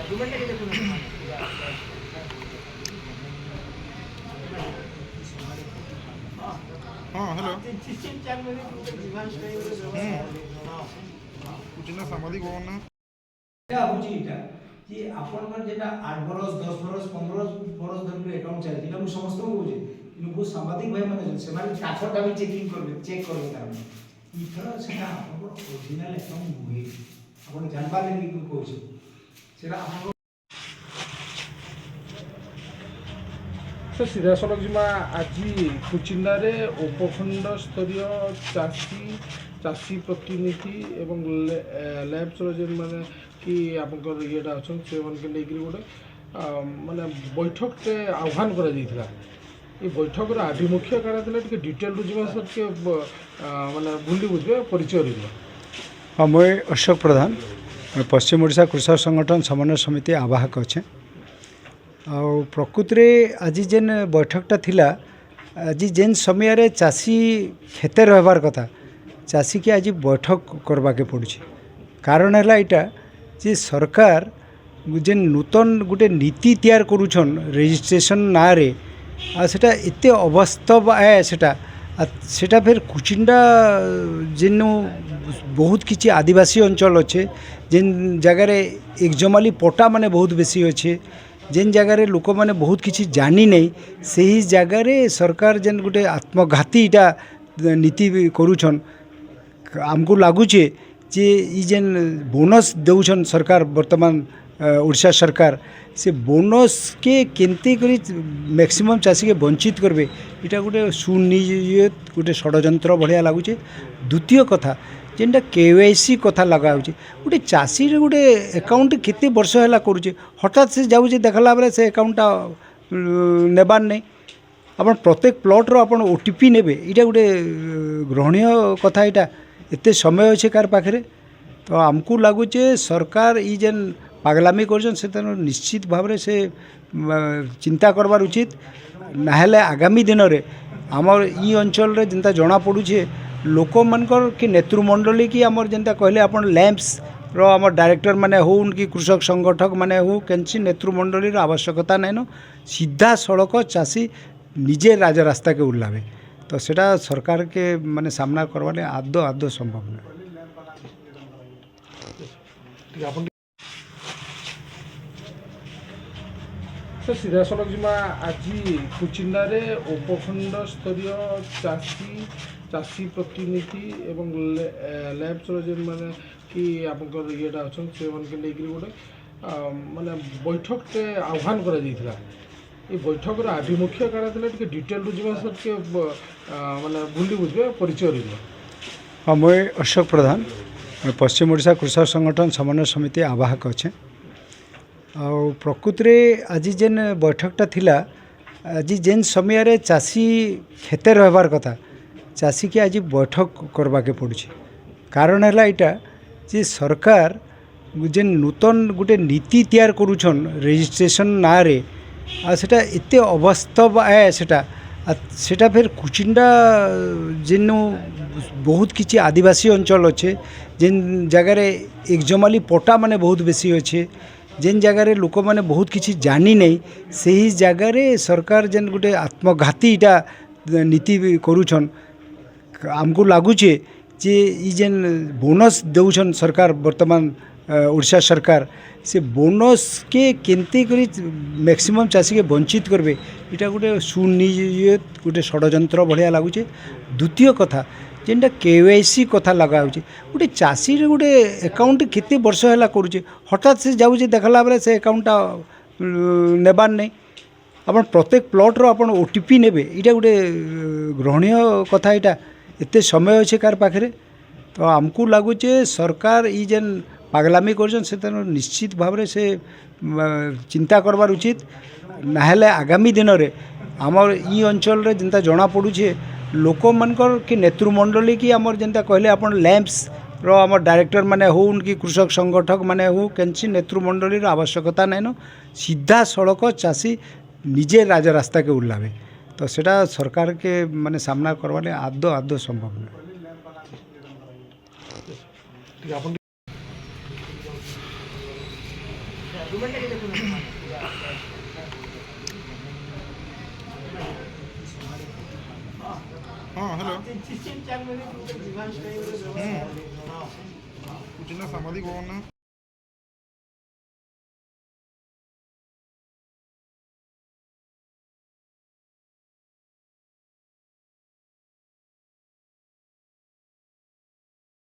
हाँ हेलो সাংবাদিক ভবন না এটা বুঝি এটা যে আপনার যেটা 8 বরস 10 বরস 15 বরস ধরে অ্যাকাউন্ট চালিয়ে এটা আমি সমস্ত বুঝি কিন্তু বহু সাংবাদিক ভাই মানে সেমানে কাঠটা আমি চেক করবে তার মানে ইথর সেটা আপনার অরিজিনাল অ্যাকাউন্ট নুহে আপনি জানবার লাগি কি কইছে সেটা আপনার ସିଧାସଳଖ ଯିମା ଆଜି କୁଚିଣ୍ଡାରେ ଉପଖଣ୍ଡ ସ୍ତରୀୟ ଚାଷୀ ପ୍ରତିନିଧି ଏବଂ ଲ୍ୟାବ୍ସର ଯେନ୍ମାନେ କି ଆପଣଙ୍କର ଇଏଟା ଅଛନ୍ ସେମାନଙ୍କୁ ନେଇକରି ଗୋଟେ ମାନେ ବୈଠକଟେ ଆହ୍ୱାନ କରାଯାଇଥିଲା। এই বৈঠকর আভিমুখ্য কাଣା ଥିଲା ଟିକେ ଡିଟେଲରୁ ଯିବା ସାର୍ ଟିକେ ମାନେ ବୁଲି ବୁଝିବେ ପରିଚୟ ରହିବ। हाँ मुझे अशोक प्रधान पश्चिम ओडिशा कृषक संगठन समन्वय समिति आवाहक अच्छे आ प्रकृति में आज जेन बैठकटा थिला आज जेन समय चाषी खेते रहबार कथा चाषी के आज बैठक करवाके पड़ुछि कारण है यहाँ जे सरकार जेन नूतन गोटे नीति तैयार करुछन रजिस्ट्रेशन ना रे सेटा एते अवास्तव है सेटा फिर कुचिंडा जेन बहुत किसी आदिवासी अंचल अच्छे जेन जगार एकजमाली पट्टा माने बहुत बेसी अच्छे जेन जगार लोक मैंने बहुत किसी जानी नहीं से ही जगार सरकार जेन गोटे आत्मघाती इटा नीति करुछन आमको लगुचे जे ई जेन बोनस दौछन सरकार वर्तमान ओडिशा सरकार से बोनस के केंते करी मैक्सिमम चाषी के वंचित करबे इटा गोटे सुनियोजित गोटे षड्यंत्र भलिया लगुचे। द्वितीय कथा जेनटा केवाईसी कथा लगा होचे गोटे चाषी गोटे अकाउंट केते वर्ष है करुचे हठात से जाऊे देखला बेले से अकाउंटा नेबार नहीं अपन प्रत्येक प्लॉट रो अपन ओटीपी नेबे इटा गोटे ग्रहणीय कथा इटा एते समय अच्छे कार पाखरे तो आमको लगुचे सरकार ई जेन पागलामी करछन से निश्चित भाव से चिंता करबार उचित नाहेले आगामी दिन में आमर ई अंचल रे जेंता जना पड़ुछे लोक मानकर कि नेतृमंडली की आमर जेंता कहले अपन लैंप्स रो आमर डायरेक्टर माने हो कि कृषक संगठक माने हो कैंसी नेतृमंडली आवश्यकता नाइन सीधा सड़क चाषी निजे रास्ता के उल्लावे तो सेटा सरकार के माने सामना करवाने आदो संभव नहीं। ସିଧାସଳଖ ଯିମା ଆଜି କୁଚିଣ୍ଡାରେ ଉପଖଣ୍ଡ ସ୍ତରୀୟ ଚାଷୀ ପ୍ରତିନିଧି ଏବଂ ଲ୍ୟାବ୍ସର ଯେନ୍ମାନେ କି ଆପଣଙ୍କର ଇଏଟା ଅଛନ୍ ସେମାନଙ୍କୁ ନେଇକରି ଗୋଟେ ମାନେ ବୈଠକଟେ ଆହ୍ୱାନ କରାଯାଇଥିଲା। এই বৈঠকর আভিমুখ্য কাଣା ଥିଲା ଟିକେ ଡିଟେଲରୁ ଯିବା ସାର୍ ଟିକେ ମାନେ ବୁଲି ବୁଝିବେ ପରିଚୟ ରହିବ। हाँ मुझे अशोक प्रधान पश्चिम ओडिशा कृषक संगठन समन्वय समिति आवाहक अच्छे आ प्रकृति में आज जेन बैठकटा थिला आज जेन समय चाषी खेते रहबार कथा चाषी के आज बैठक करवाके पड़ुछि कारण है यहाँ जे सरकार जेन नूतन गोटे नीति तैयार करुछन रजिस्ट्रेशन ना रे सेटा एते अवास्तव है सेटा फिर कुचिंडा जेन बहुत किसी आदिवासी अंचल अच्छे जेन जगार एकजमाली पट्टा माने बहुत बेसी अच्छे जेन जगार लोक मैंने बहुत किसी जानी नहीं से ही जगार सरकार जेन गोटे आत्मघाती इटा नीति करुछन आमको लगुचे जे ई जेन बोनस दौछन सरकार वर्तमान ओडिशा सरकार से बोनस के केंते करी मैक्सिमम चाषी के वंचित करबे इटा गोटे सुनियोजित गोटे षड्यंत्र भलिया लगुचे। द्वितीय कथा जेनटा केवाईसी कथा लगा होचे गोटे चाषी गोटे अकाउंट केते वर्ष है करुचे हठात से जाऊे देखला बेले से अकाउंटा नेबार नहीं अपन प्रत्येक प्लॉट रो अपन ओटीपी नेबे इटा गोटे ग्रहणीय कथा इटा एते समय अच्छे कार पाखरे तो आमको लगुचे सरकार ई जेन पागलामी करछन से निश्चित भाव से चिंता करबार उचित नाहेले आगामी दिन में आमर ई अंचल रे जेंता जना पड़ुछे लोक मानकर कि नेतृमंडली की आमर जेंता कहले अपन लैंप्स रो आमर डायरेक्टर माने हो कि कृषक संगठक माने हो कैंसी नेतृमंडली आवश्यकता नाइन सीधा सड़क चाषी निजे रास्ता के उल्लावे तो सेटा सरकार के माने सामना करवाने आदो संभव नहीं। हाँ हेलो कुछ ना सामाजिक भवन ना